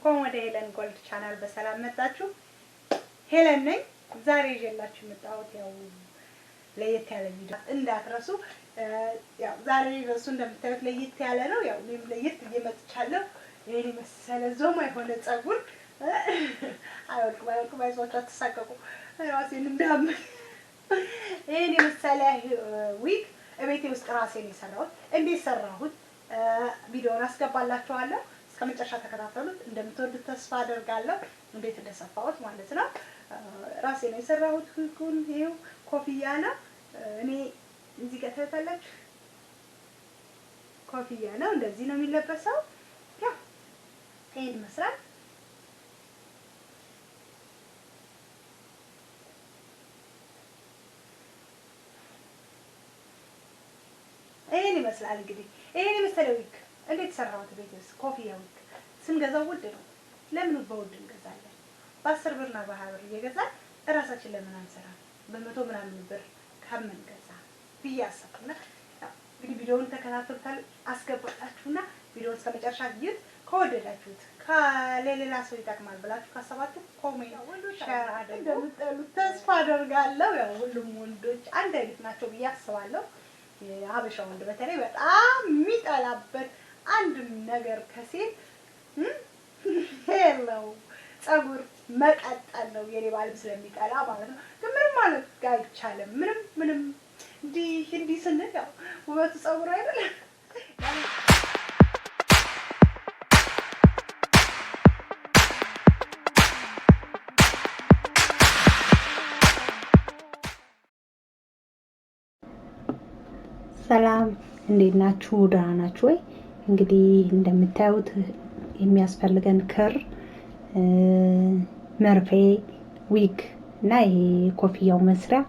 እንኳን ወደ ሄለን ጎልድ ቻናል በሰላም መጣችሁ። ሄለን ነኝ። ዛሬ ይዤላችሁ የመጣሁት ያው ለየት ያለ ቪዲዮ እንዳትረሱ። ያው ዛሬ ቪዲዮሱ እንደምታዩት ለየት ያለ ነው። ያው እኔም ለየት እየመጥቻለሁ። ይሄን መሰለ ዞማ የሆነ ጸጉር አይወልቅም አይዟችሁ አትሳቀቁ። ራሴን እንዳም ይሄን መሰለ ዊግ እቤቴ ውስጥ ራሴን የሰራሁት እንዴት ሰራሁት ቪዲዮውን አስገባላችኋለሁ። እስከመጨረሻ ተከታተሉት። እንደምትወዱት ተስፋ አደርጋለሁ። እንዴት እንደሰፋሁት ማለት ነው። ራሴ ነው የሰራሁት። ኩኩን ይሄው ኮፍያ ነው። እኔ እዚህ ጋር ታያላችሁ ኮፍያ ነው። እንደዚህ ነው የሚለበሰው። ያው ይሄን መስራት ይሄን ይመስላል። እንግዲህ ይሄን መሰለ ዊግ እንዴት ሰራሁት ቤት ውስጥ ኮፍያ ዊግ ስንገዛው ውድ ነው። ለምን በውድ እንገዛለን? በ10 ብርና በ20 ብር እየገዛን እራሳችን ለምን አንሰራም? በመቶ ምናምን ብር ከምንገዛ ብዬ አሰብኩና እንግዲህ ቪዲዮውን ተከታተሉታል። አስገባላችሁና ቪዲዮውን እስከመጨረሻ እዩት። ከወደዳችሁት ከሌላ ሰው ይጠቅማል ብላችሁ ካሰባችሁ ኮሜንት ሼር አድርጉ። እንደምትጠሉት ተስፋ አደርጋለሁ። ያው ሁሉም ወንዶች አንድ አይነት ናቸው ብዬ አስባለሁ። የሀበሻ ወንድ በተለይ በጣም የሚጠላበት አንድ ነገር ከሴት ሄለው ጸጉር መቀጠል ነው። የኔ ባልም ስለሚጠላ ማለት ነው። ግን ምንም ማለት አይቻልም። ምንም እንዲህ ስንል ያው ውበቱ ጸጉር አይደል? ሰላም እንዴት ናችሁ? ደህና ናችሁ ወይ? እንግዲህ እንደምታዩት የሚያስፈልገን ክር፣ መርፌ፣ ዊግ እና ይሄ ኮፍያው መስሪያ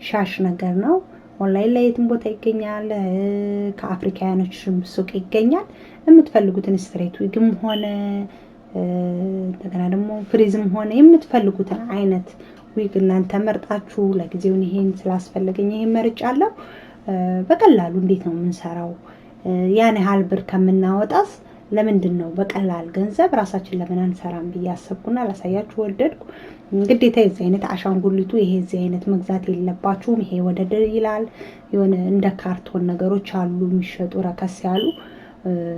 ሻሽ ነገር ነው። ኦንላይን ላይ የትም ቦታ ይገኛል። ከአፍሪካውያኖች ሱቅ ይገኛል። የምትፈልጉትን ስትሬት ዊግም ሆነ እንደገና ደግሞ ፍሪዝም ሆነ የምትፈልጉትን አይነት ዊግ እናንተ መርጣችሁ ለጊዜው ይሄን ስላስፈልገኝ ይሄን መርጫለሁ። በቀላሉ እንዴት ነው የምንሰራው? ያን ያህል ብር ከምናወጣስ ለምንድን ነው በቀላል ገንዘብ ራሳችን ለምን አንሰራም ብዬ አሰብኩና ላሳያችሁ ወደድኩ። ግዴታ የዚህ አይነት አሻንጉሊቱ ይሄ እዚህ አይነት መግዛት የለባችሁም። ይሄ ወደድ ይላል። የሆነ እንደ ካርቶን ነገሮች አሉ የሚሸጡ ረከስ ያሉ።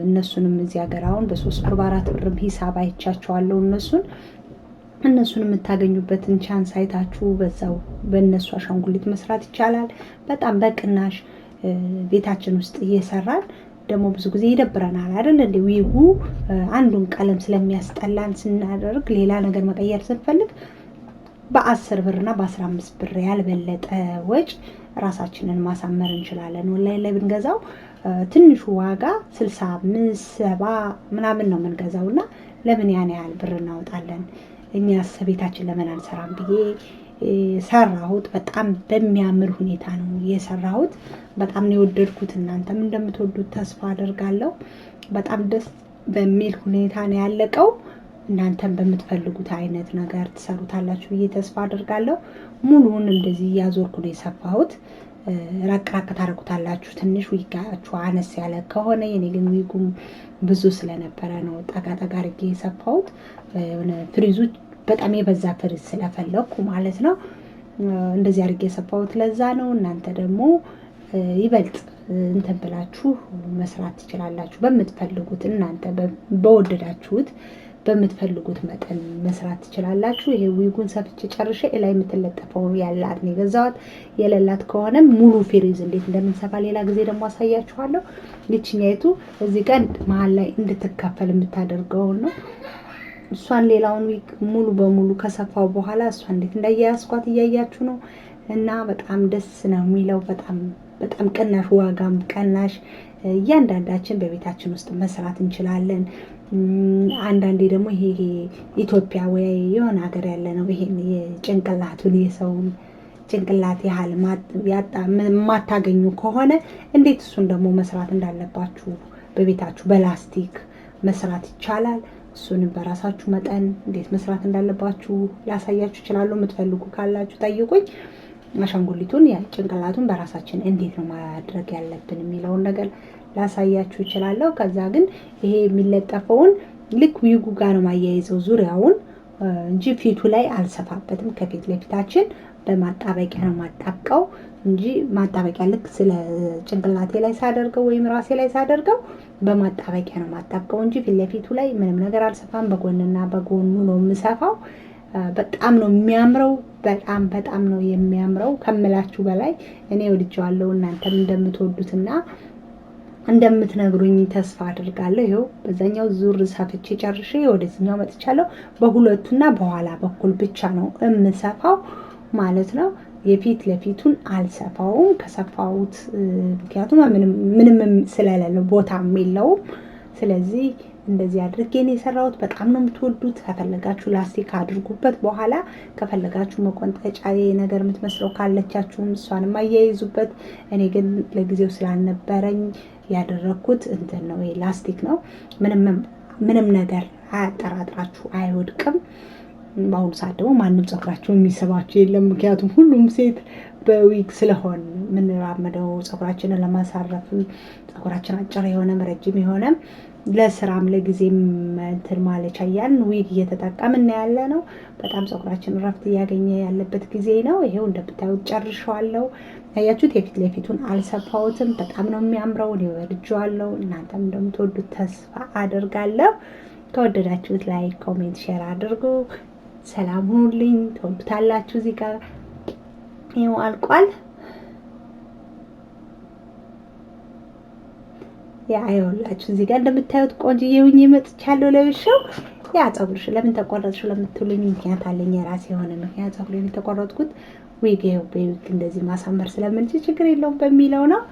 እነሱንም እዚህ ሀገር አሁን በ3 ብር በ4 ብር ሂሳብ አይቻቸዋለሁ። እነሱን የምታገኙበትን ቻንስ አይታችሁ በዛው በእነሱ አሻንጉሊት መስራት ይቻላል። በጣም በቅናሽ ቤታችን ውስጥ እየሰራን ደግሞ ብዙ ጊዜ ይደብረናል አይደል? እንደ ዊጉ አንዱን ቀለም ስለሚያስጠላን ስናደርግ ሌላ ነገር መቀየር ስንፈልግ በ10 ብርና በ15 ብር ያልበለጠ ወጭ ራሳችንን ማሳመር እንችላለን። ኦንላይን ላይ ብንገዛው ትንሹ ዋጋ 65 70 ምናምን ነው የምንገዛውና ለምን ያን ያህል ብር እናወጣለን? እኛስ ቤታችን ለምን አንሰራም ብዬ ሰራሁት። በጣም በሚያምር ሁኔታ ነው የሰራሁት። በጣም ነው የወደድኩት። እናንተም እንደምትወዱት ተስፋ አደርጋለሁ። በጣም ደስ በሚል ሁኔታ ነው ያለቀው። እናንተም በምትፈልጉት አይነት ነገር ትሰሩታላችሁ ብዬ ተስፋ አደርጋለሁ። ሙሉውን እንደዚህ ያዞርኩ ነው የሰፋሁት። ራቅ ታረጉታላችሁ። ትንሽ ዊጋችሁ አነስ ያለ ከሆነ የኔ ግን ዊጉም ብዙ ስለነበረ ነው ጠጋ አድርጌ የሰፋሁት። ፍሪዙ በጣም የበዛ ፍሪዝ ስለፈለኩ ማለት ነው እንደዚህ አድርጌ የሰፋሁት። ለዛ ነው። እናንተ ደግሞ ይበልጥ እንትን ብላችሁ መስራት ትችላላችሁ። በምትፈልጉት እናንተ በወደዳችሁት በምትፈልጉት መጠን መስራት ትችላላችሁ። ይሄ ዊጉን ሰፍቼ ጨርሼ ላይ የምትለጠፈው ያላት ነው የገዛሁት። የሌላት ከሆነ ሙሉ ፍሪዝ እንዴት እንደምንሰፋ ሌላ ጊዜ ደግሞ አሳያችኋለሁ። ልጅኛይቱ እዚህ ጋር መሀል ላይ እንድትከፈል የምታደርገው ነው። እሷን ሌላውን ዊግ ሙሉ በሙሉ ከሰፋው በኋላ እሷ እንዴት እንዳያያዝኳት እያያችሁ ነው። እና በጣም ደስ ነው የሚለው። በጣም ቅናሽ ዋጋም ቅናሽ። እያንዳንዳችን በቤታችን ውስጥ መስራት እንችላለን። አንዳንዴ ደግሞ ይሄ ኢትዮጵያ ወይ የሆነ ሀገር ያለ ነው ይሄን የጭንቅላቱን የሰውን ጭንቅላት ያህል ማታገኙ ከሆነ እንዴት እሱን ደግሞ መስራት እንዳለባችሁ በቤታችሁ በላስቲክ መስራት ይቻላል። እሱንም በራሳችሁ መጠን እንዴት መስራት እንዳለባችሁ ላሳያችሁ እችላለሁ። የምትፈልጉ ካላችሁ ጠይቁኝ። አሻንጉሊቱን ጭንቅላቱን በራሳችን እንዴት ነው ማድረግ ያለብን የሚለውን ነገር ላሳያችሁ እችላለሁ። ከዛ ግን ይሄ የሚለጠፈውን ልክ ዊጉ ጋር ነው ማያይዘው ዙሪያውን እንጂ ፊቱ ላይ አልሰፋበትም። ከፊት ለፊታችን በማጣበቂያ ነው ማጣብቀው እንጂ ማጣበቂያ ልክ ስለ ጭንቅላቴ ላይ ሳደርገው ወይም ራሴ ላይ ሳደርገው በማጣበቂያ ነው ማጣብቀው እንጂ ፊት ለፊቱ ላይ ምንም ነገር አልሰፋም። በጎንና በጎኑ ነው የምሰፋው። በጣም ነው የሚያምረው። በጣም ነው የሚያምረው ከምላችሁ በላይ እኔ ወድጄዋለሁ። እናንተም እንደምትወዱትና እንደምትነግሩኝ ተስፋ አድርጋለሁ። ይኸው በዛኛው ዙር ሰፍቼ ጨርሼ ወደዚህኛው መጥቻለሁ። በሁለቱና በኋላ በኩል ብቻ ነው የምሰፋው ማለት ነው። የፊት ለፊቱን አልሰፋውም። ከሰፋውት ምክንያቱም ምንም ስለሌለው ቦታም የለውም። ስለዚህ እንደዚህ አድርጌ ነው የሰራሁት። በጣም ነው የምትወዱት። ከፈለጋችሁ ላስቲክ አድርጉበት። በኋላ ከፈለጋችሁ መቆንጠጫ ነገር የምትመስለው ካለቻችሁም እሷንም አያይዙበት። እኔ ግን ለጊዜው ስላልነበረኝ ያደረኩት እንትን ነው፣ ላስቲክ ነው። ምንም ነገር አያጠራጥራችሁ፣ አይወድቅም። በአሁኑ ሰዓት ደግሞ ማንም ፀጉራቸው የሚስባቸው የለም። ምክንያቱም ሁሉም ሴት በዊግ ስለሆን የምንራመደው ፀጉራችንን ለማሳረፍ ፀጉራችን አጭር የሆነም ረጅም የሆነም ለስራም ለጊዜም እንትን ማለቻ እያልን ዊግ እየተጠቀምን ያለ ነው። በጣም ፀጉራችን እረፍት እያገኘ ያለበት ጊዜ ነው። ይሄው እንደምታዩት ጨርሼዋለሁ። ያያችሁት የፊት ለፊቱን አልሰፋሁትም። በጣም ነው የሚያምረው። እኔ ወድጄዋለሁ። እናንተም እንደምትወዱት ተስፋ አደርጋለሁ። ከወደዳችሁት ላይክ፣ ኮሜንት፣ ሼር አድርጉ። ሰላም ሁኑልኝ። ትወዱታላችሁ። እዚህ ጋር ይኸው አልቋል። ይኸውላችሁ እዚህ ጋር እንደምታዩት ቆንጆዬ ሆኜ መጥቻለሁ። ለብሼው ያ ፀጉርሽ ለምን ተቆረጥሽ ለምትሉኝ ምክንያት አለኝ። የራሴ የሆነ ምክንያት ፀጉሬን የተቆረጥኩት ዊግ በዊግ እንደዚህ ማሳመር ስለምንችል ችግር የለውም በሚለው ነው።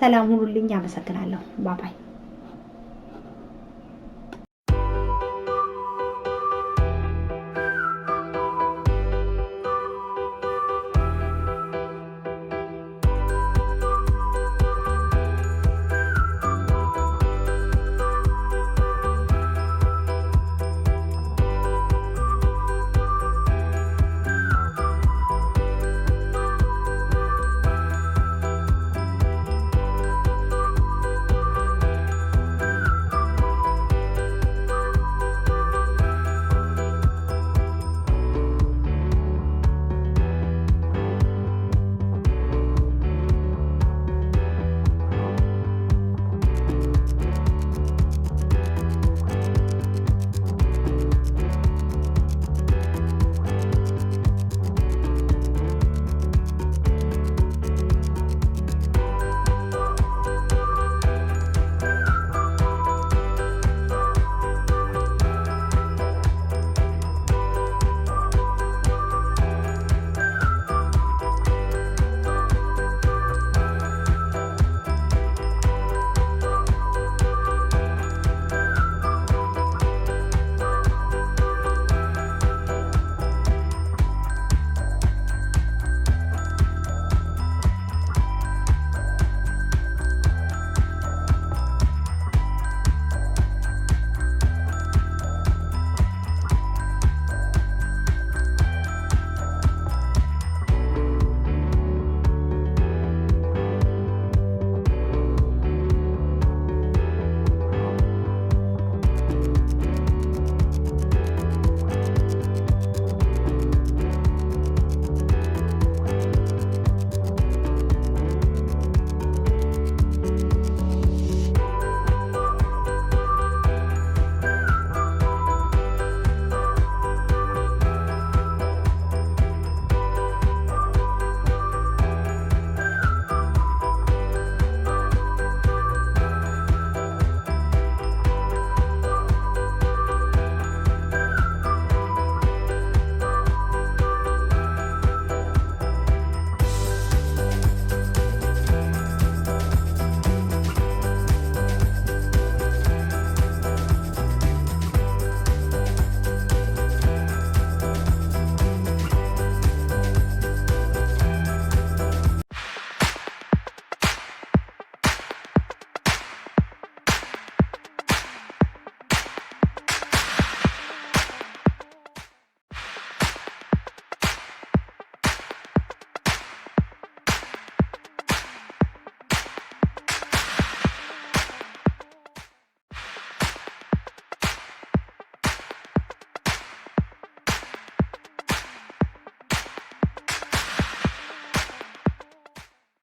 ሰላም ሁኑልኝ። አመሰግናለሁ። ባባይ